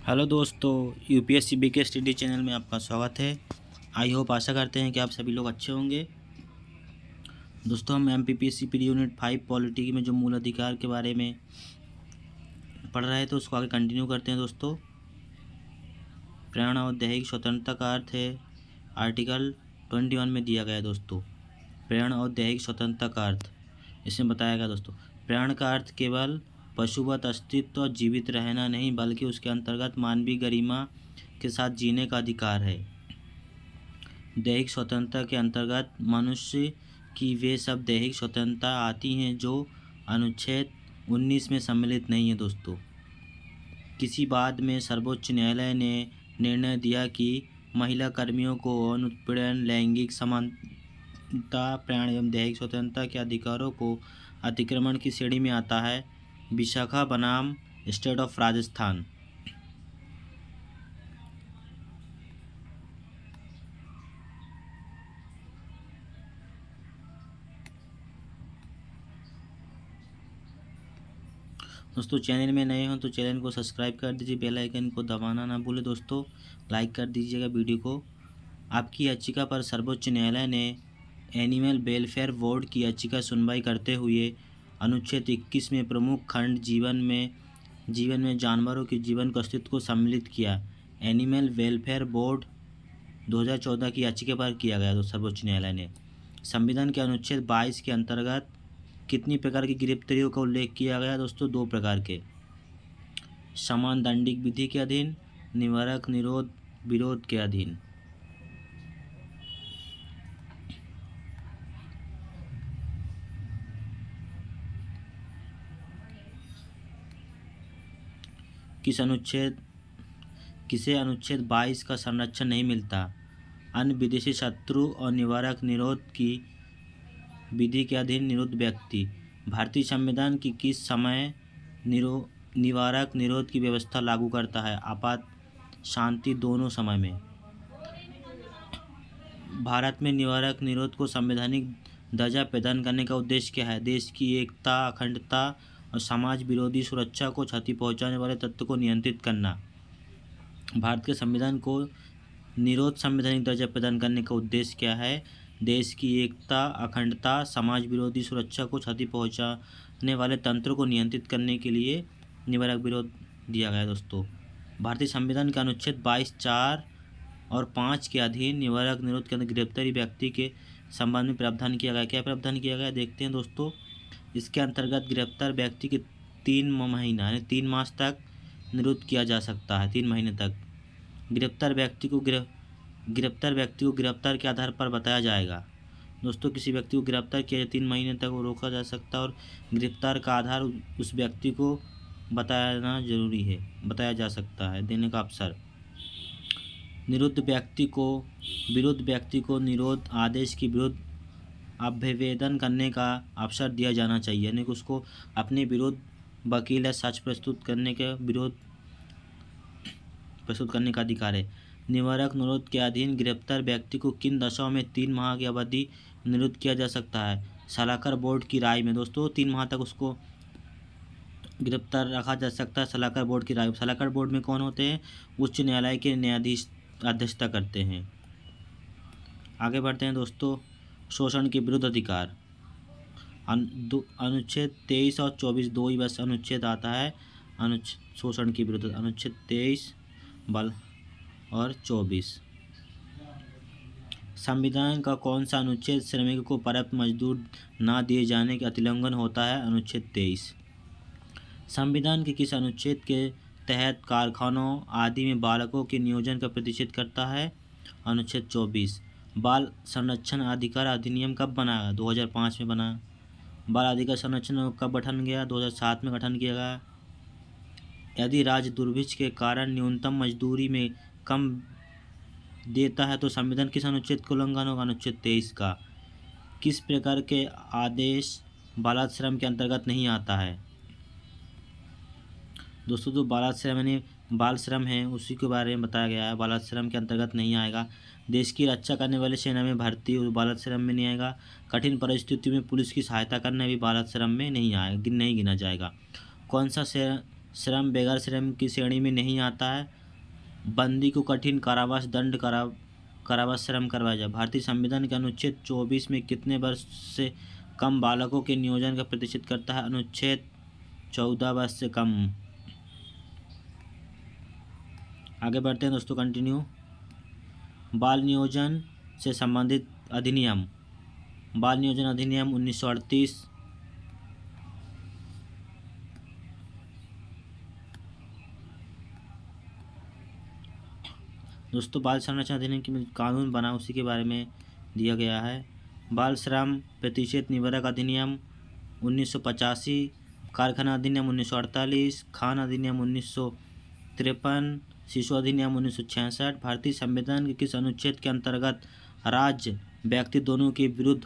Hello दोस्तों, UPSC BK study channel में आपका स्वागत है। आई होप आशा करते हैं कि आप सभी लोग अच्छे होंगे। दोस्तों, हम एमपीपीएससी प्री यूनिट 5 पॉलिटी में जो मूल अधिकार के बारे में पढ़ रहे थे उसको आगे कंटिन्यू करते हैं। दोस्तों, प्रेरणा और दैहिक स्वतंत्रता का अर्थ है आर्टिकल 21 में दिया गया है। दोस्तों, प्रेरणा और दैहिक स्वतंत्रता का अर्थ इसमें बताया गया। दोस्तों, प्रेरणा का अर्थ केवल पशुवत अस्तित्व और जीवित रहना नहीं बल्कि उसके अंतर्गत मानवीय गरिमा के साथ जीने का अधिकार है। दैहिक स्वतंत्रता के अंतर्गत मनुष्य की वे सब दैहिक स्वतंत्रता आती हैं जो अनुच्छेद 19 में सम्मिलित नहीं है। दोस्तों, किसी बाद में सर्वोच्च न्यायालय ने निर्णय दिया कि महिला कर्मियों को अनुपीड़न, लैंगिक समानता, प्राण एवं दैहिक स्वतंत्रता के अधिकारों को अतिक्रमण की श्रेणी में आता है। विशाखा बनाम स्टेट ऑफ राजस्थान। दोस्तों, चैनल में नए हो तो चैनल को सब्सक्राइब कर दीजिए, बेल आइकन को दबाना ना भूलें। दोस्तों, लाइक कर दीजिएगा वीडियो को। आपकी याचिका पर सर्वोच्च न्यायालय ने एनिमल वेलफेयर बोर्ड की याचिका सुनवाई करते हुए अनुच्छेद 21 में प्रमुख खंड जीवन में जानवरों के जीवन के अस्तित्व को सम्मिलित किया। एनिमल वेलफेयर बोर्ड 2014 की याचिका पर किया गया। तो सर्वोच्च न्यायालय ने संविधान के अनुच्छेद 22 के अंतर्गत कितनी प्रकार की गिरफ्तारियों का उल्लेख किया गया? दोस्तों, 2 प्रकार के। समान दंडिक विधि के अधीन, निवारक निरोध विरोध के अधीन। किसे अनुच्छेद 22 का संरक्षण नहीं मिलता? अन्य विदेशी शत्रु और निवारक निरोध की विधि के अधीन निरुद्ध व्यक्ति। भारतीय संविधान की किस समय निवारक निरोध की व्यवस्था लागू करता है? आपात, शांति, दोनों समय में। भारत में निवारक निरोध को संवैधानिक दर्जा प्रदान करने का उद्देश्य क्या है? देश की एकता, अखंडता और समाज विरोधी सुरक्षा को क्षति पहुंचाने वाले तत्व को नियंत्रित करना। भारत के संविधान को निरोध संवैधानिक दर्जा प्रदान करने का उद्देश्य क्या है? देश की एकता, अखंडता, समाज विरोधी सुरक्षा को क्षति पहुंचाने वाले तंत्र को नियंत्रित करने के लिए निवारक विरोध दिया गया है। दोस्तों, भारतीय संविधान के अनुच्छेद 22, 4 और 5 के अधीन निवारक निरोध के अंदर गिरफ्तारी व्यक्ति के संबंध में प्रावधान किया गया। क्या प्रावधान किया गया देखते हैं। दोस्तों, इसके अंतर्गत गिरफ्तार व्यक्ति के 3 महीना यानी 3 मास तक निरुद्ध किया जा सकता है। 3 महीने तक गिरफ्तार व्यक्ति को गिरफ्तार के आधार पर बताया जाएगा। दोस्तों, किसी व्यक्ति को गिरफ्तार किया जाए 3 महीने तक वो रोका जा सकता है और गिरफ्तार का आधार उस व्यक्ति को बताना जरूरी है, बताया जा सकता है, देने का अवसर। विरुद्ध व्यक्ति को निरोध आदेश के विरुद्ध अभ्यवेदन करने का अवसर दिया जाना चाहिए, यानी कि उसको अपने विरुद्ध वकील या साक्ष्य प्रस्तुत करने का अधिकार है। निवारक निरोध के अधीन गिरफ्तार व्यक्ति को किन दशाओं में 3 माह की अवधि निरुद्ध किया जा सकता है? सलाहकार बोर्ड की राय में। दोस्तों, 3 माह तक उसको गिरफ्तार रखा जा सकता है सलाहकार बोर्ड की राय। सलाहकार बोर्ड में कौन होते हैं? उच्च न्यायालय के न्यायाधीश अध्यक्षता करते हैं। आगे बढ़ते हैं। दोस्तों, शोषण के विरुद्ध अधिकार। अनुच्छेद 23 और 24 दो ही बस अनुच्छेद आता है शोषण के विरुद्ध। अनुच्छेद 23 और 24। संविधान का कौन सा अनुच्छेद श्रमिकों को पर्याप्त मजदूर ना दिए जाने का उल्लंघन होता है? अनुच्छेद 23। संविधान के किस अनुच्छेद के तहत कारखानों आदि में बालकों के नियोजन का प्रतिषेध करता है? अनुच्छेद 24। बाल संरक्षण अधिकार अधिनियम कब बना? 2005 में बना। बाल अधिकार संरक्षण कब गठन किया? 2007 में गठन किया गया। यदि राज्य दुर्भिक्ष के कारण न्यूनतम मजदूरी में कम देता है तो संविधान किस अनुच्छेद का उल्लंघन होगा? अनुच्छेद 23 का। किस प्रकार के आदेश बालाश्रम के अंतर्गत नहीं आता है? दोस्तों, जो बालाश्रम यानी बाल श्रम है उसी के बारे में बताया गया है। बालाश्रम के अंतर्गत नहीं आएगा। देश की रक्षा करने वाले सेना में भर्ती बालाश्रम में नहीं आएगा। कठिन परिस्थितियों में पुलिस की सहायता करना भी बालाश्रम में नहीं गिना जाएगा। कौन सा श्रम बेगर श्रम की श्रेणी में नहीं आता है। बंदी को कठिन कारावास दंड कारावास श्रम करवाया जाए। भारतीय संविधान के अनुच्छेद 24 में कितने वर्ष से कम बालकों के नियोजन का प्रतिशत करता है? अनुच्छेद 14 वर्ष से कम। आगे बढ़ते हैं दोस्तों, कंटिन्यू। बाल नियोजन से संबंधित अधिनियम। बाल नियोजन अधिनियम 1938। दोस्तों बाल संरक्षण अधिनियम की कानून बना उसी के बारे में दिया गया है। बाल श्रम प्रतिषेध निवारक अधिनियम 1985, कारखाना अधिनियम 1948, खान अधिनियम 1953, शिशु अधिनियम 1966। भारतीय संविधान के किस अनुच्छेद के अंतर्गत राज्य व्यक्ति दोनों के विरुद्ध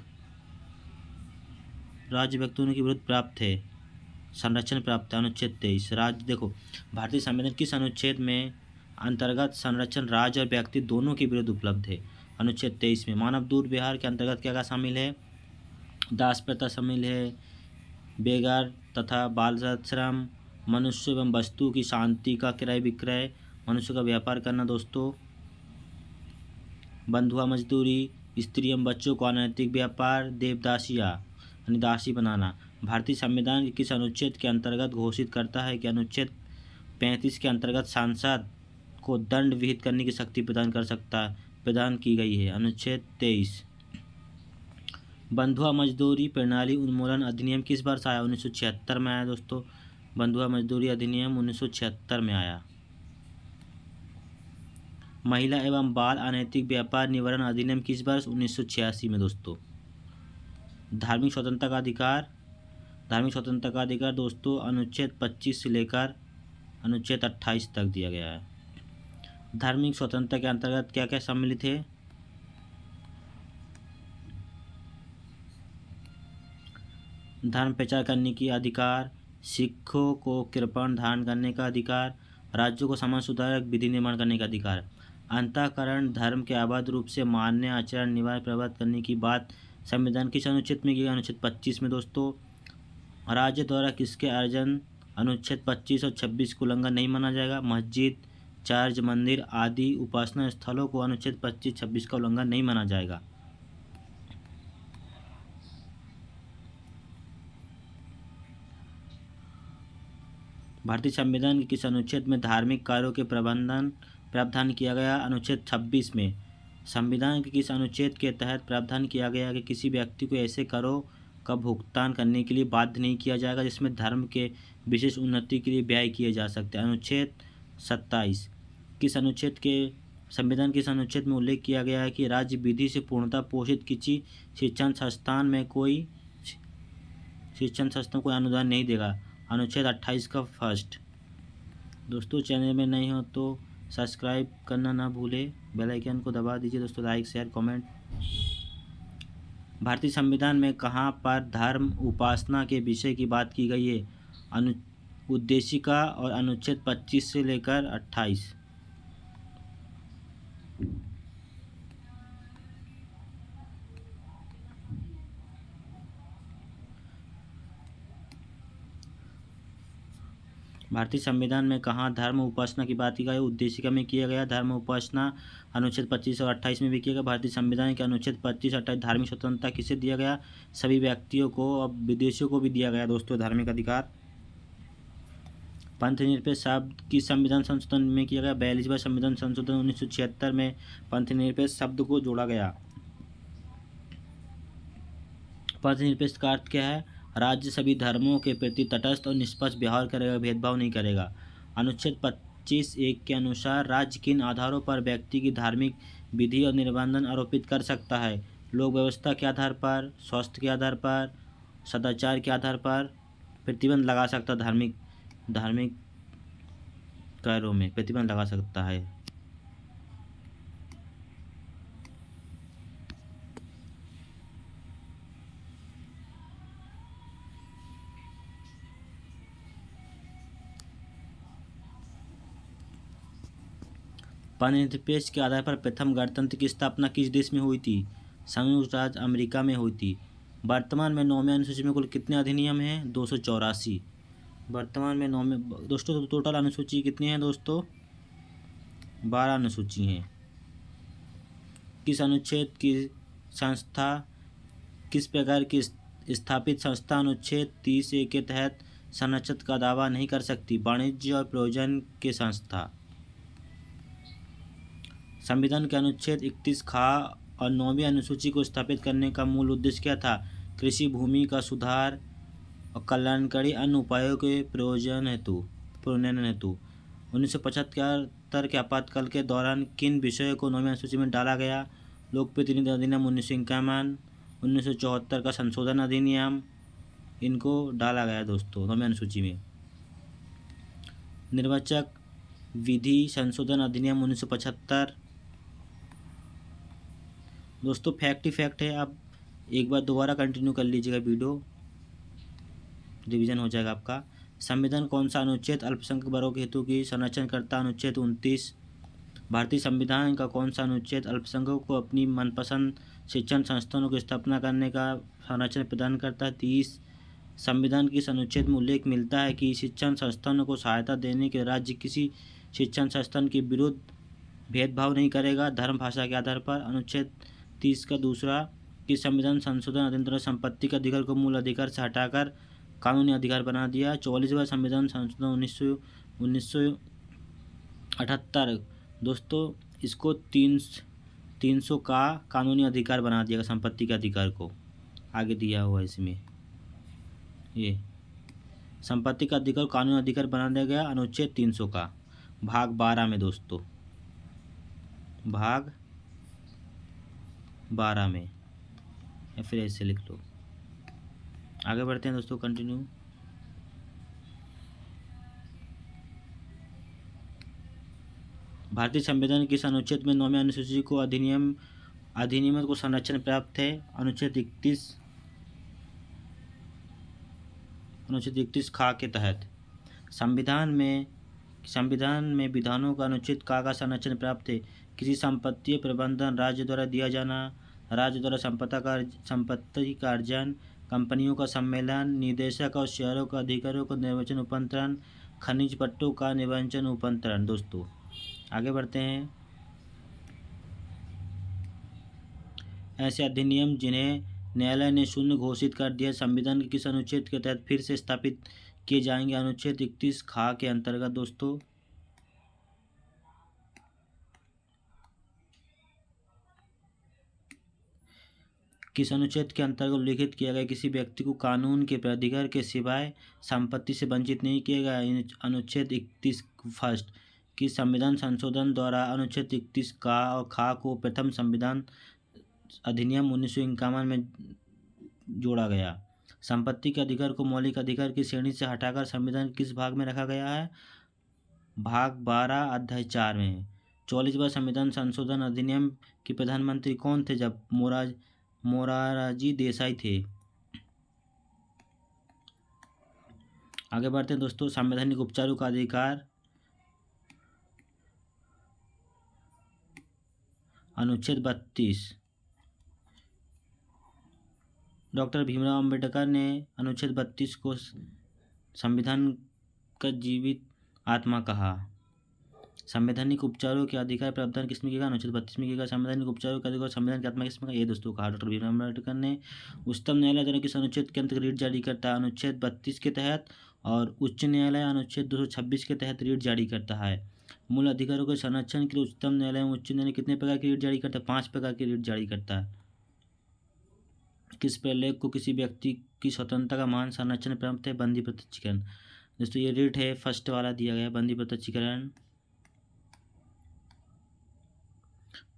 प्राप्त है संरक्षण प्राप्त है? अनुच्छेद 23। राज्य देखो, भारतीय संविधान किस अनुच्छेद में अंतर्गत संरक्षण राज्य और व्यक्ति दोनों के विरुद्ध उपलब्ध है? अनुच्छेद 23 में। मानव दुर्व्यवहार के अंतर्गत क्या क्या शामिल है? दास प्रथा शामिल है, बेगार तथा बाल श्रम, मनुष्य एवं वस्तु की शांति का क्रय विक्रय, मनुष्य का व्यापार करना दोस्तों, बंधुआ मजदूरी, स्त्री एवं बच्चों को अनैतिक व्यापार, देवदासिया यानी दासी बनाना। भारतीय संविधान के किस अनुच्छेद के अंतर्गत घोषित करता है कि अनुच्छेद 35 के अंतर्गत सांसद को दंड विहित करने की शक्ति प्रदान की गई है? अनुच्छेद 23। बंधुआ मजदूरी प्रणाली उन्मूलन अधिनियम किस वर्ष आया? 1976 में आया दोस्तों। बंधुआ मजदूरी अधिनियम 1976 में आया। महिला एवं बाल अनैतिक व्यापार निवारण अधिनियम किस वर्ष? 1986 में दोस्तों। धार्मिक स्वतंत्रता का अधिकार दोस्तों अनुच्छेद 25 से लेकर अनुच्छेद 28 तक दिया गया है। धार्मिक स्वतंत्रता के अंतर्गत क्या क्या सम्मिलित है? धर्म प्रचार करने की अधिकार, सिखों को कृपाण धारण करने का अधिकार, राज्यों को समाज सुधारक विधि निर्माण करने का अधिकार। अंतःकरण धर्म के अवैध रूप से मान्य आचरण निवारण प्रभावित करने की बात संविधान किस अनुच्छेद में की गई? अनुच्छेद 25 में दोस्तों। राज्य द्वारा किसके अर्जन अनुच्छेद 25 और 26 को उल्लंघन नहीं माना जाएगा? मस्जिद, चर्च, मंदिर आदि उपासना स्थलों को अनुच्छेद 25-26 का उल्लंघन नहीं माना जाएगा। भारतीय संविधान के किस अनुच्छेद में धार्मिक कार्यों के प्रावधान किया गया? अनुच्छेद 26 में। संविधान के किस अनुच्छेद के तहत प्रावधान किया गया कि किसी व्यक्ति को ऐसे करों का भुगतान करने के लिए बाध्य नहीं किया जाएगा जिसमें धर्म के विशेष उन्नति के लिए व्यय किए जा सकते हैं? अनुच्छेद 27। संविधान किस अनुच्छेद में उल्लेख किया गया है कि राज्य विधि से पूर्णतः पोषित किसी शिक्षण संस्थान को कोई अनुदान नहीं देगा? अनुच्छेद 28 का फर्स्ट। दोस्तों चैनल में नहीं हो तो सब्सक्राइब करना ना भूलें, बेल आइकन को दबा दीजिए दोस्तों, लाइक शेयर कमेंट। भारतीय संविधान में कहाँ पर धर्म उपासना के विषय की बात की गई है? उद्देशिका और अनुच्छेद 25 से लेकर 28। भारतीय संविधान में कहाँ धर्म उपासना की बात की गई? उद्देशिका में किया गया। धर्म उपासना अनुच्छेद 25 और 28 में भी किया गया। भारतीय संविधान के अनुच्छेद 25-28 धार्मिक स्वतंत्रता किसे दिया गया? सभी व्यक्तियों को, अब विदेशियों को भी दिया गया दोस्तों धार्मिक अधिकार। पंथनिरपेक्ष शब्द किस संविधान संशोधन में किया गया? 42वां संविधान संशोधन 1976 में पंथनिरपेक्ष शब्द को जोड़ा गया। पंथनिरपेक्ष का अर्थ क्या है? राज्य सभी धर्मों के प्रति तटस्थ और निष्पक्ष व्यवहार करेगा, भेदभाव नहीं करेगा। अनुच्छेद 25(1) के अनुसार राज्य किन आधारों पर व्यक्ति की धार्मिक विधि और निर्बंधन आरोपित कर सकता है? लोक व्यवस्था के आधार पर, स्वास्थ्य के आधार पर, सदाचार के आधार पर प्रतिबंध लगा सकता, धार्मिक कार्यों में प्रतिबंध लगा सकता है। पंथनिरपेक्ष के आधार पर प्रथम गणतंत्र की स्थापना किस देश में हुई थी? संयुक्त राज्य अमेरिका में हुई थी। वर्तमान में 9वीं अनुसूची में कुल कितने अधिनियम हैं? 284। वर्तमान में 9 में दोस्तों। तो टोटल अनुसूची कितनी है दोस्तों? 12 अनुसूची हैं। किस अनुच्छेद की संस्था किस प्रकार की स्थापित संस्था अनुच्छेद 30A के तहत संरक्षित का दावा नहीं कर सकती? वाणिज्य और प्रयोजन के संस्था। संविधान के अनुच्छेद 31 खा और 9वीं अनुसूची को स्थापित करने का मूल उद्देश्य क्या था? कृषि भूमि का सुधार और कल्याणकारी अन्य उपायों के प्रोन्नयन हेतु। 1975 के आपातकाल के दौरान किन विषयों को 9वीं अनुसूची में डाला गया? लोक प्रतिनिधि अधिनियम 1951, 1974 का संशोधन अधिनियम, इनको डाला गया दोस्तों 9वीं अनुसूची में। निर्वाचक विधि संशोधन अधिनियम 1975। दोस्तों फैक्ट ही फैक्ट है, आप एक बार दोबारा कंटिन्यू कर लीजिएगा, वीडियो रिवीजन हो जाएगा आपका। संविधान कौन सा अनुच्छेद अल्पसंख्यक वर्गों के हितों की संरक्षण करता? अनुच्छेद 29। भारतीय संविधान का कौन सा अनुच्छेद अल्पसंख्यकों को अपनी मनपसंद शिक्षण संस्थानों की स्थापना करने का संरक्षण प्रदान करता है? 30। संविधान के इस अनुच्छेद में उल्लेख मिलता है कि शिक्षण संस्थानों को सहायता देने के राज्य किसी शिक्षण संस्थान के विरुद्ध भेदभाव नहीं करेगा धर्म भाषा के आधार पर। अनुच्छेद 30 का दूसरा कि संविधान संशोधन अधिनियम संपत्ति के अधिकार को मूल अधिकार से हटाकर कानूनी अधिकार बना दिया। 44वां संविधान संशोधन 1978 दोस्तों, इसको 300 का कानूनी अधिकार बना दिया संपत्ति के अधिकार को। आगे दिया हुआ इसमें ये संपत्ति का अधिकार कानूनी अधिकार बना दिया गया अनुच्छेद 300 का भाग 12 में दोस्तों, भाग 12 में, या फिर ऐसे लिख लो। आगे बढ़ते हैं दोस्तों, कंटिन्यू। भारतीय संविधान के इस अनुच्छेद में 9वीं अनुसूची को अधिनियम को संरक्षण प्राप्त है। अनुच्छेद 31 खा के तहत संविधान में विधानों का अनुच्छेद का संरक्षण प्राप्त है। किसी संपत्ति प्रबंधन राज्य द्वारा दिया जाना, राज्य द्वारा संपत्ति का अर्जन, कंपनियों का सम्मेलन, निदेशक और शेयरों का अधिकारियों का निर्वाचन उपंतरण, खनिज पट्टों का निर्वाचन उपंतरण। दोस्तों आगे बढ़ते हैं। ऐसे अधिनियम जिन्हें न्यायालय ने शून्य घोषित कर दिया संविधान के किस अनुच्छेद के तहत फिर से स्थापित किए जाएंगे? अनुच्छेद 31 खा के अंतर्गत। दोस्तों किस अनुच्छेद के अंतर्गत उल्लिखित किया गया किसी व्यक्ति को कानून के प्राधिकार के सिवाय संपत्ति से वंचित नहीं किया गया? अनुच्छेद 31 फर्स्ट कि संविधान संशोधन द्वारा अनुच्छेद 31 का और खा को प्रथम संविधान अधिनियम 1951 में जोड़ा गया। संपत्ति के अधिकार को मौलिक अधिकार की श्रेणी से हटाकर संविधान किस भाग में रखा गया है? भाग 12 अध्याय 4 में। 44वां संविधान संशोधन अधिनियम के प्रधानमंत्री कौन थे जब? मोरारजी देसाई थे। आगे बढ़ते हैं दोस्तों। संवैधानिक उपचारों का अधिकार अनुच्छेद 32। डॉक्टर भीमराव अंबेडकर ने अनुच्छेद 32 को संविधान का जीवित आत्मा कहा। संवैधानिक उपचारों के अधिकार प्रावधान किसमें किया? अनुच्छेद 32 में किया। संवैधानिक उपचारों के अधिकार संविधान की आत्मा किसमें? ये दोस्तों कहा डॉक्टर भीमराव अम्बेडकर ने। उच्चतम न्यायालय द्वारा किस अनुच्छेद के अंतर्गत रीट जारी करता है? अनुच्छेद 32 के तहत। और उच्च न्यायालय अनुच्छेद 226 के तहत रीट जारी करता है। मूल अधिकारों के संरक्षण के लिए उच्चतम न्यायालय में उच्च न्यायालय कितने प्रकार की रीट जारी करता है? 5 प्रकार की रीट जारी करता है। किस प्रलेख को किसी व्यक्ति की स्वतंत्रता का महान संरक्षण प्राप्त है? बंदी प्रत्यक्षीकरण। दोस्तों ये रीट है, फर्स्ट वाला दिया गया बंदी प्रत्यक्षीकरण।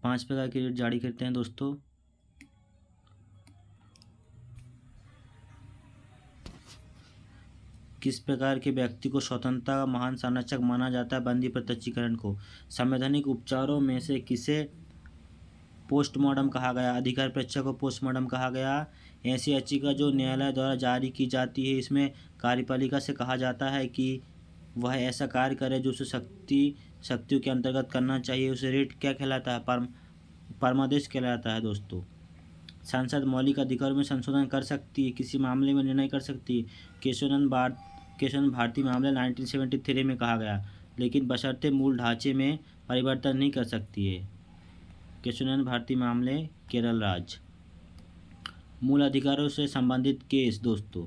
5 प्रकार की रीट जारी करते हैं दोस्तों। किस प्रकार के व्यक्ति को स्वतंत्रता का महान संरक्षक माना जाता है? बंदी प्रत्यक्षीकरण को। संवैधानिक उपचारों में से किसे पोस्टमार्टम कहा गया? अधिकार परीक्षा को पोस्टमार्टम कहा गया। ऐसी याचिका जो न्यायालय द्वारा जारी की जाती है, इसमें कार्यपालिका से कहा जाता है कि वह ऐसा कार्य करे जो उसे शक्तियों के अंतर्गत करना चाहिए। उसे रिट क्या कहलाता है? परमादेश कहलाता है दोस्तों। संसद मौलिक अधिकारों में संशोधन कर सकती है, किसी मामले में निर्णय कर सकती है। क्वेश्चन भारतीय मामले 1973 में कहा गया, लेकिन बशर्ते मूल ढांचे में परिवर्तन नहीं कर सकती है। क्वेश्चन भारतीय मामले केरल राज्य। मूल अधिकारों से संबंधित केस दोस्तों,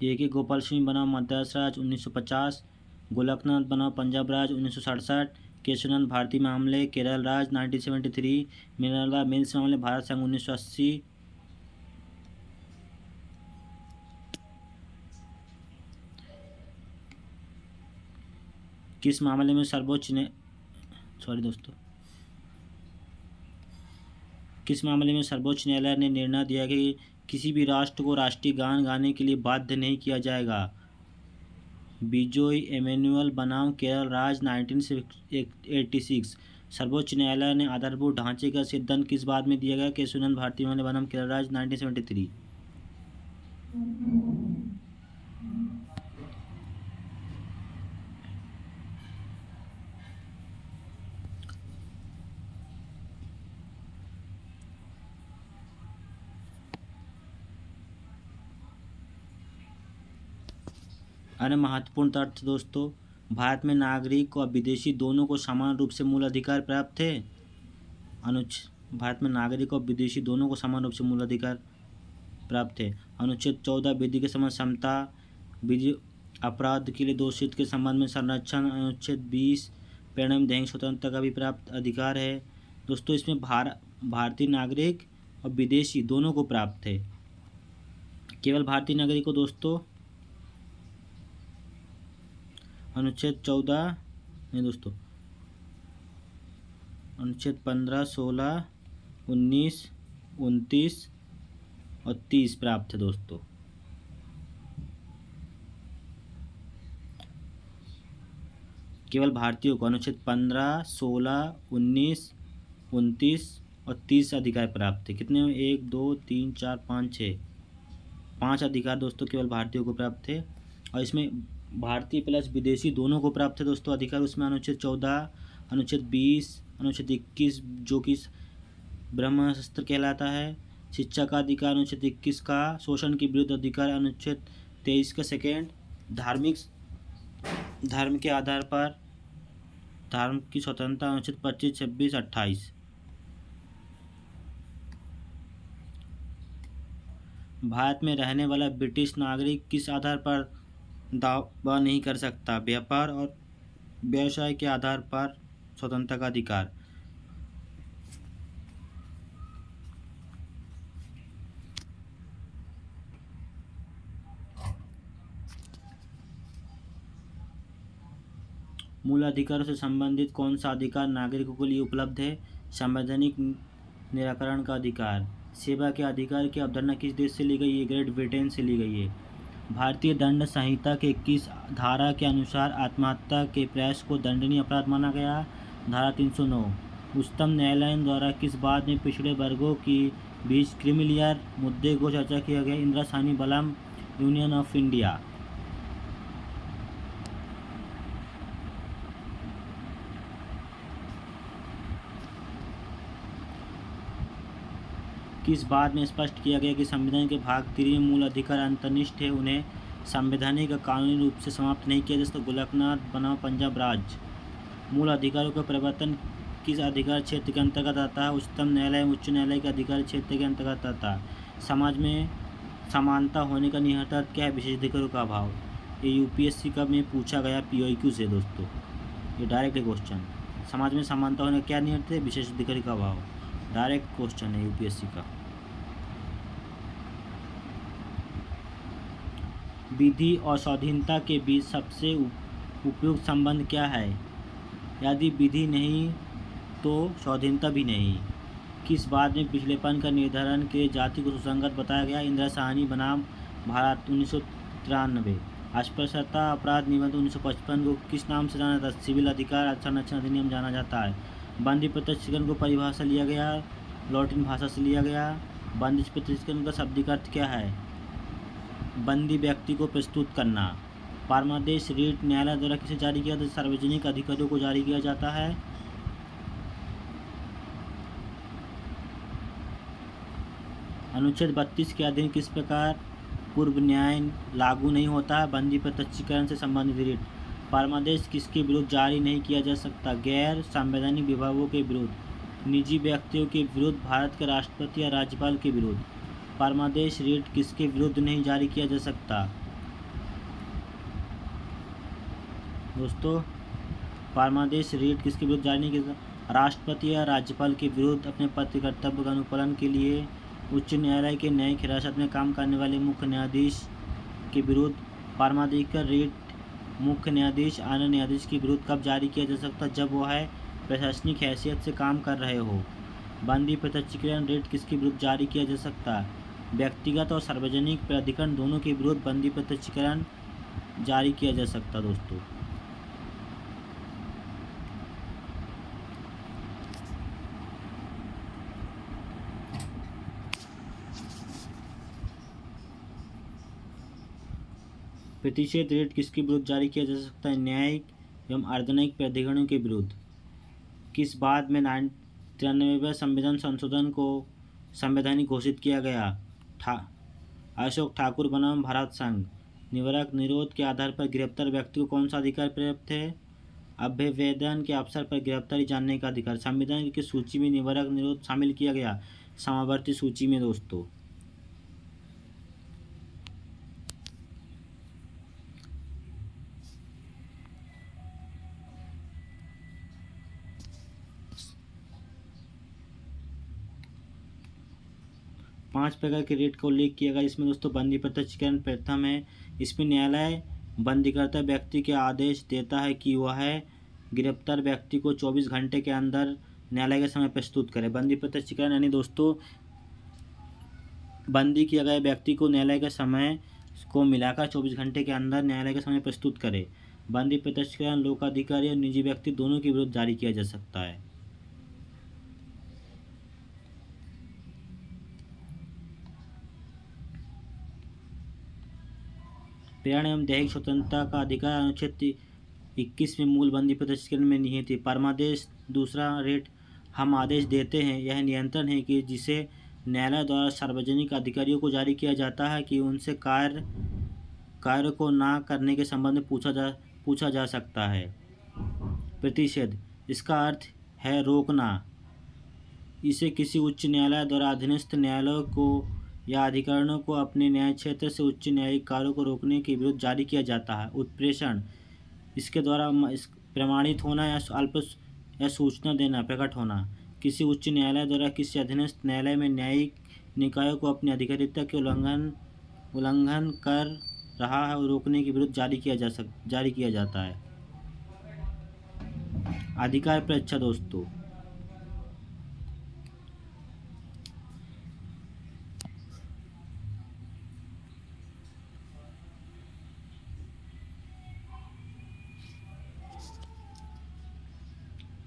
ए गोपाल सिंह बनाम मद्रास राज्य 1950, गोलकनाथ बनाम पंजाब राज्य 1967, केशवानंद भारतीय मामले केरल राज्य 1973, मिनर्वा मिल्स मामले भारत संघ 1980। किस मामले में सर्वोच्च न्यायालय ने निर्णय दिया कि किसी भी राष्ट्र को राष्ट्रीय गान गाने के लिए बाध्य नहीं किया जाएगा? बिजोई एमेनुअल बनाम केरल राज्य 1986। सर्वोच्च न्यायालय ने आधारभूत ढांचे का सिद्धांत किस बात में दिया गया? केशवानंद भारतीय मामले बनाम केरल राज्य 1973। अन्य महत्वपूर्ण तथ्य दोस्तों, भारत में नागरिक और विदेशी दोनों को समान रूप से मूल अधिकार प्राप्त है। भारत में नागरिक और विदेशी दोनों को समान रूप से मूल अधिकार प्राप्त है। अनुच्छेद 14 विधि के संबंध समता, विधि अपराध के लिए दोषित के संबंध में संरक्षण। अनुच्छेद 20 परिणाम दैहिक स्वतंत्रता का भी प्राप्त अधिकार है दोस्तों। इसमें भारतीय नागरिक और विदेशी दोनों को प्राप्त है। केवल भारतीय नागरिक को दोस्तों अनुच्छेद 14 नहीं दोस्तों, अनुच्छेद 15, 16, 19, 29 और 30 प्राप्त है दोस्तों। केवल भारतीयों को अनुच्छेद 15, 16, 19, 29 और 30 अधिकार प्राप्त है। कितने? 1, 2, 3, 4, 5, 6, 5 अधिकार दोस्तों केवल भारतीयों को प्राप्त है। और इसमें भारतीय प्लस विदेशी दोनों को प्राप्त है दोस्तों अधिकार। उसमें अनुच्छेद 14, अनुच्छेद 20, अनुच्छेद 21 जो कि ब्रह्मास्त्र कहलाता है, शिक्षा का अधिकार अनुच्छेद 21 का, शोषण के विरुद्ध अधिकार अनुच्छेद 23 का सेकेंड, धर्म के आधार पर धर्म की स्वतंत्रता अनुच्छेद 25, 26, 28। भारत में रहने वाला ब्रिटिश नागरिक किस आधार पर दावा नहीं कर सकता? व्यापार और व्यवसाय के आधार पर स्वतंत्रता का अधिकार। मूल अधिकारों से संबंधित कौन सा अधिकार नागरिकों के लिए उपलब्ध है? संवैधानिक निराकरण का अधिकार। सेवा के अधिकार की अवधारणा किस देश से ली गई है? ग्रेट ब्रिटेन से ली गई है। भारतीय दंड संहिता के किस धारा के अनुसार आत्महत्या के प्रयास को दंडनीय अपराध माना गया? धारा 309। उच्चतम न्यायालय द्वारा किस बात में पिछड़े वर्गों के बीच क्रीमीलेयर मुद्दे को चर्चा किया गया? इंदिरा साहनी बनाम यूनियन ऑफ इंडिया। किस बात में स्पष्ट किया गया कि संविधान के भाग 3 में मूल अधिकार अंतर्निहित है, उन्हें संवैधानिक कानूनी रूप से समाप्त नहीं किया जा सकता? गोलकनाथ बनाम पंजाब राज्य। मूल अधिकारों का परिवर्तन किस अधिकार क्षेत्र के अंतर्गत आता है? उच्चतम न्यायालय उच्च न्यायालय के अधिकार क्षेत्र के अंतर्गत आता है। समाज में समानता होने का निहितार्थ क्या है? विशेषाधिकारों का अभाव। ये यूपीएससी का में पूछा गया POQ से दोस्तों, ये डायरेक्ट क्वेश्चन। समाज में समानता होने का क्या निहितार्थ है? विशेषाधिकार का अभाव। डायरेक्ट क्वेश्चन है यूपीएससी का। विधि और स्वाधीनता के बीच सबसे उपयुक्त संबंध क्या है? यदि विधि नहीं तो स्वाधीनता भी नहीं। किस बात में पिछड़ेपन का निर्धारण के जाति को सुसंगत बताया गया? इंदिरा साहनी बनाम भारत 1993। अस्पृश्यता अपराध निबंध 1955 को किस नाम से जाना जाता है? सिविल अधिकार संरक्षण अधिनियम जाना जाता है। बंदी प्रत्यक्षीकरण को परिभाषा लिया गया, लैटिन भाषा से लिया गया। बंदी प्रत्यक्षीकरण का शाब्दिक अर्थ क्या है? बंदी व्यक्ति को प्रस्तुत करना। परमादेश रीट न्यायालय द्वारा किसे जारी किया जाता है? सार्वजनिक अधिकारियों को जारी किया जाता है। अनुच्छेद 32 के अधीन किस प्रकार पूर्व न्याय लागू नहीं होता? बंदी प्रत्यक्षीकरण से संबंधित रिट। परमादेश किसके विरुद्ध जारी नहीं किया जा सकता? गैर संवैधानिक विभागों के विरुद्ध, निजी व्यक्तियों के विरुद्ध, भारत के राष्ट्रपति या राज्यपाल के विरुद्ध। परमादेश रिट किसके विरुद्ध नहीं जारी किया जा सकता? दोस्तों, परमादेश रिट किसके विरुद्ध जारी नहीं किया जा सकता? राष्ट्रपति या राज्यपाल के विरुद्ध अपने पद कर्तव्य का अनुपालन के लिए उच्च न्यायालय के न्यायिक हिरासत में काम करने वाले मुख्य न्यायाधीश के विरुद्ध। परमाधिकार रिट मुख्य न्यायाधीश अन्य न्यायाधीश के विरुद्ध कब जारी किया जा सकता? जब वह प्रशासनिक हैसियत से काम कर रहे हो। बंदी प्रत्यक्षीकरण रिट किसके विरुद्ध जारी किया जा सकता? व्यक्तिगत और सार्वजनिक प्राधिकरण दोनों के विरुद्ध बंदी प्रत्यक्षीकरण जारी किया जा सकता। दोस्तों, प्रतिषेध रिट किसके विरुद्ध जारी किया जा सकता है? न्यायिक एवं अर्धन्यायिक प्राधिकरणों के विरुद्ध। किस बात में 93वें संविधान संशोधन को संवैधानिक घोषित किया गया? अशोक ठाकुर बनाम भारत संघ। निवारक निरोध के आधार पर गिरफ्तार व्यक्ति को कौन सा अधिकार प्राप्त है? अभ्यवेदन के अवसर पर गिरफ्तारी जानने का अधिकार। संविधान की सूची में निवारक निरोध शामिल किया गया समावर्ती सूची में। दोस्तों, पांच प्रकार के रेट का उल्लेख किया गया। इसमें दोस्तों बंदी प्रत्यक्षीकरण प्रथम है। इसमें न्यायालय बंदीकर्ता व्यक्ति के आदेश देता है कि वह गिरफ्तार व्यक्ति को 24 घंटे के अंदर न्यायालय के समय प्रस्तुत करे। बंदी प्रत्यक्षीकरण यानी दोस्तों बंदी किया गया व्यक्ति को न्यायालय के समय को मिलाकर 24 घंटे के अंदर न्यायालय के समय प्रस्तुत करे। बंदी प्रत्यक्षीकरण लोकाधिकारी और निजी व्यक्ति दोनों के विरुद्ध जारी किया जा सकता है। प्रेरण एवं दैहिक स्वतंत्रता का अधिकार अनुच्छेद 21 में मूल बंदी प्रत्यक्षीकरण में निहित है। परमादेश दूसरा रेट हम आदेश देते हैं यह नियंत्रण है कि जिसे न्यायालय द्वारा सार्वजनिक अधिकारियों को जारी किया जाता है कि उनसे कार्य को ना करने के संबंध में पूछा जा सकता है। प्रतिषेध इसका अर्थ है रोकना। इसे किसी उच्च न्यायालय द्वारा अधीनस्थ न्यायालयों को या अधिकारियों को अपने न्याय क्षेत्र से उच्च न्यायिक कार्यों को रोकने के विरुद्ध जारी किया जाता है। उत्प्रेषण इसके द्वारा प्रमाणित होना या सूचना देना, प्रकट होना। किसी उच्च न्यायालय द्वारा किसी अधीनस्थ न्यायालय में न्यायिक निकायों को अपनी अधिकारिता के उल्लंघन कर रहा है और रोकने के विरुद्ध जारी किया जाता है। अधिकार परीक्षा दोस्तों,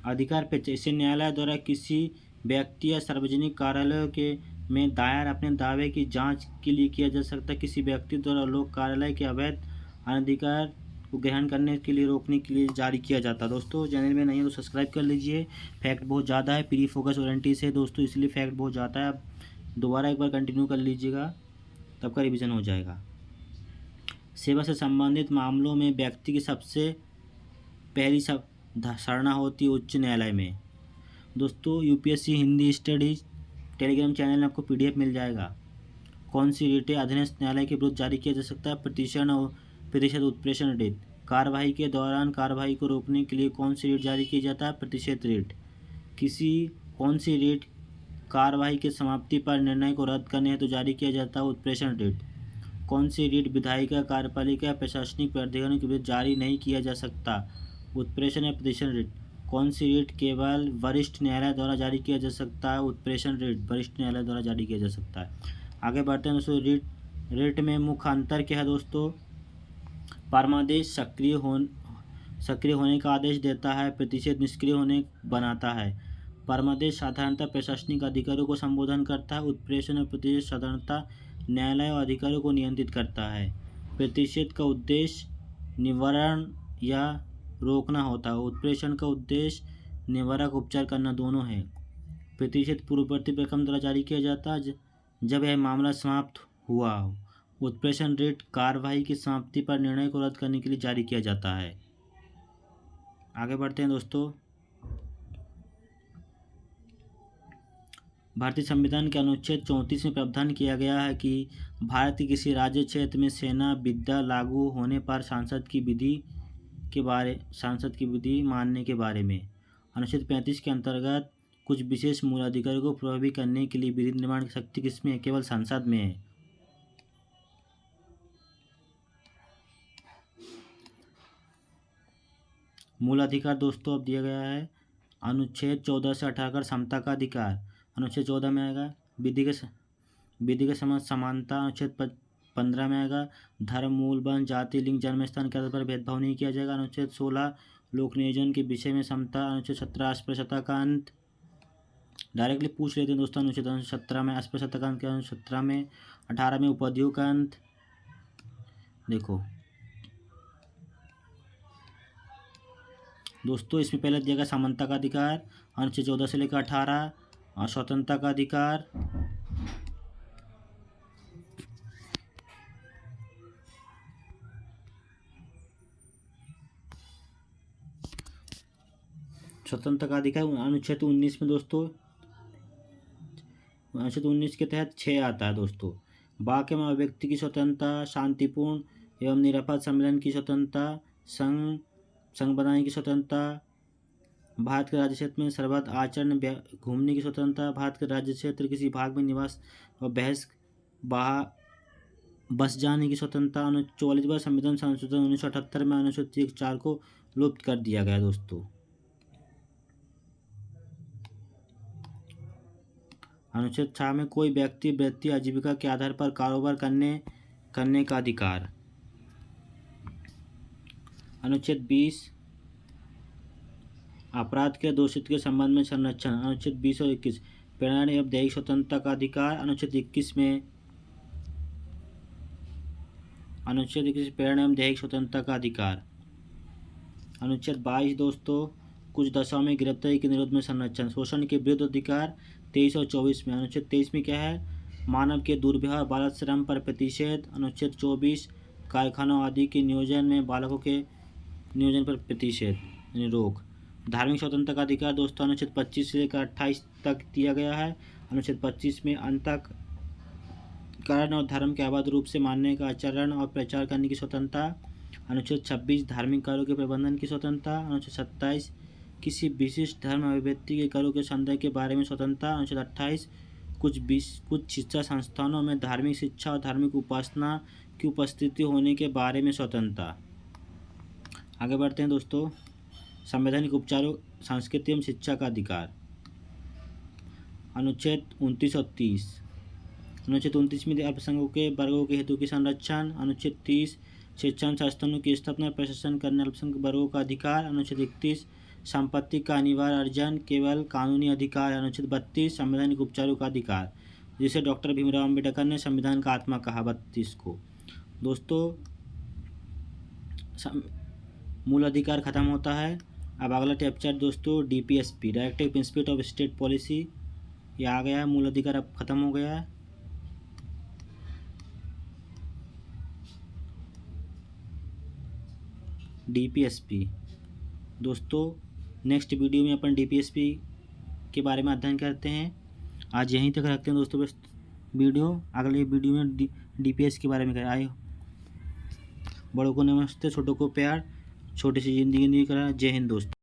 अधिकार परीक्षा इसे न्यायालय द्वारा किसी व्यक्ति या सार्वजनिक कार्यालय के में दायर अपने दावे की जांच के लिए किया जा सकता है। किसी व्यक्ति द्वारा लोक कार्यालय के अवैध अनधिकार को ग्रहण करने के लिए रोकने के लिए जारी किया जाता है। दोस्तों, चैनल में नहीं है तो सब्सक्राइब कर लीजिए। फैक्ट बहुत ज़्यादा है, प्री फोकस वारंटी से दोस्तों, इसलिए फैक्ट बहुत ज़्यादा है। आप दोबारा एक बार कंटिन्यू कर लीजिएगा, तब का रिवीजन हो जाएगा। सेवा से संबंधित मामलों में व्यक्ति की सबसे पहली धारणा होती है उच्च न्यायालय में। दोस्तों, UPSC Hindi studies Telegram channel में आपको पीडीएफ मिल जाएगा। कौन सी रिटें अधीनस्थ न्यायालय के विरुद्ध जारी किया जा सकता है? प्रतिषेध उत्प्रेषण रिट। कार्यवाही के दौरान कार्यवाही को रोकने के लिए कौन सी रिट जारी किया जाता है? प्रतिषेध रिट। कौन सी रिट कार्यवाही की समाप्ति पर निर्णय को रद्द करने हेतु जारी किया जाता है? उत्प्रेषण रिट। कौन सी रिट विधायिका, कार्यपालिका या प्रशासनिक प्राधिकरणों के विरुद्ध जारी नहीं किया जा सकता? उत्प्रेषण या प्रतिषेध रिट। कौन सी रिट केवल वरिष्ठ न्यायालय द्वारा जारी किया जा सकता है? उत्प्रेषण रिट वरिष्ठ न्यायालय द्वारा जारी किया जा सकता है। आगे बढ़ते हैं दोस्तों। रिट में मुख्य अंतर क्या है दोस्तों? परमादेश सक्रिय होने का आदेश देता है, प्रतिषेध निष्क्रिय होने बनाता है। परमादेश साधारणतः प्रशासनिक अधिकारियों को संबोधन करता है। उत्प्रेषण और प्रतिषेध साधारणतः न्यायालय और अधिकारियों को नियंत्रित करता है। प्रतिषेध का उद्देश्य निवारण या रोकना होता है। उत्प्रेषण का उद्देश्य निवारक उपचार करना दोनों है। प्रतिषेध पूर्ववर्ती प्रकरण द्वारा जारी किया जाता है जब यह मामला समाप्त हुआ हो। उत्प्रेषण रेट कार्रवाई की समाप्ति पर निर्णय को रद्द करने के लिए जारी किया जाता है। आगे बढ़ते हैं दोस्तों। भारतीय संविधान के अनुच्छेद 34 में प्रावधान किया गया है कि भारत के किसी राज्य क्षेत्र में सेना विद्या लागू होने पर सांसद की विधि मानने के बारे में। अनुच्छेद 35 के अंतर्गत कुछ विशेष मूलाधिकारों को प्रभावी करने के लिए विधि निर्माण की शक्ति किसमें है? केवल संसद में है। मूलाधिकार दोस्तों अब दिया गया है अनुच्छेद 14 से 18 का समता का अधिकार। अनुच्छेद 14 में आएगा विधि के समझ समानता। अनुच्छेद 15 में आएगा धर्म, मूल, वंश, जाति, लिंग, जन्म स्थान के आधार पर भेदभाव नहीं किया जाएगा। अनुच्छेद 16 लोक नियोजन के विषय में समता। अनुच्छेद 17 अस्पृश्यता का अंत। डायरेक्टली पूछ लेते हैं दोस्तों। अनुच्छेद 17 में अस्पृश्यता का अंत क्या? अनुच्छेद 17 में 18 में उपाधियों का अंत। देखो दोस्तों, इसमें पहले दिया गया समानता का अधिकार अनुच्छेद 14 से लेकर 18 और स्वतंत्रता का अधिकार अनुच्छेद 19 में दोस्तों। अनुच्छेद 19 के तहत 6 आता है दोस्तों। वाक्य में अभिव्यक्ति की स्वतंत्रता, शांतिपूर्ण एवं निरापद सम्मेलन की स्वतंत्रता, संघ बनाने की स्वतंत्रता, भारत के राज्य क्षेत्र में सर्वत्र आचरण घूमने की स्वतंत्रता, भारत के राज्य क्षेत्र किसी भाग में निवास और बस जाने की स्वतंत्रता। अनुच्छेद 44 संविधान संशोधन 1978 में अनुच्छेद 4 को लुप्त कर दिया गया दोस्तों। अनुच्छेद 6 में कोई व्यक्ति वृत्ति आजीविका के आधार पर कारोबार करने का अधिकार। अनुच्छेद 20 अपराध के दोषित के संबंध में संरक्षण। अनुच्छेद 20 और 21 प्रेरण एवं दैहिक स्वतंत्रता का अधिकार। अनुच्छेद 21 प्रेरण एवं दैहिक स्वतंत्रता का अधिकार। अनुच्छेद 22 दोस्तों कुछ दशाओं में गिरफ्तारी के निरोध में संरक्षण। शोषण के विरुद्ध अधिकार 23 और 24 में। अनुच्छेद 23 में क्या है? मानव के दुर्व्यवहार बाल श्रम पर प्रतिषेध। अनुच्छेद 24 कारखानों आदि के नियोजन में बालकों के नियोजन पर प्रतिषेध यानी रोक। धार्मिक स्वतंत्रता का अधिकार दोस्तों अनुच्छेद 25 से लेकर 28 तक दिया गया है। अनुच्छेद 25 में अंतःकरण और धर्म के अवैध रूप से मानने का आचरण और प्रचार करने की स्वतंत्रता। अनुच्छेद 26 धार्मिक कार्यों के प्रबंधन की स्वतंत्रता। अनुच्छेद 27 किसी विशिष्ट धर्म अभिव्यक्ति के कार्यों के संदेह के बारे में स्वतंत्रता। अनुच्छेद 28 कुछ शिक्षा संस्थानों में धार्मिक शिक्षा और धार्मिक उपासना की उपस्थिति होने के बारे में स्वतंत्रता। आगे बढ़ते हैं दोस्तों। संवैधानिक उपचारों, संस्कृति एवं शिक्षा का अधिकार। अनुच्छेद 29 और 30। अनुच्छेद 29 में अल्पसंख्यकों के वर्गों के हेतु की संरक्षण। अनुच्छेद 30 शिक्षण संस्थानों की स्थापना प्रशासन करने अल्पसंख्यक वर्गों का अधिकार। अनुच्छेद 31 संपत्ति का अनिवार्य अर्जन केवल कानूनी अधिकार। अनुच्छेद 32 संवैधानिक उपचारों का अधिकार, जिसे डॉक्टर भीमराव अम्बेडकर ने संविधान का आत्मा कहा 32 को। दोस्तों मूल अधिकार खत्म होता है। अब अगला चैप्टर दोस्तों DPSP directive principle of state policy, ये आ गया है। मूल अधिकार अब खत्म हो गया है। DPSP दोस्तों नेक्स्ट वीडियो में अपन DPSP के बारे में अध्ययन करते हैं। आज यहीं तक रखते हैं दोस्तों बस वीडियो। अगले वीडियो में DPS के बारे में आए। बड़ों को नमस्ते, छोटों को प्यार, छोटी सी जिंदगी नहीं करा। जय हिंद दोस्तों।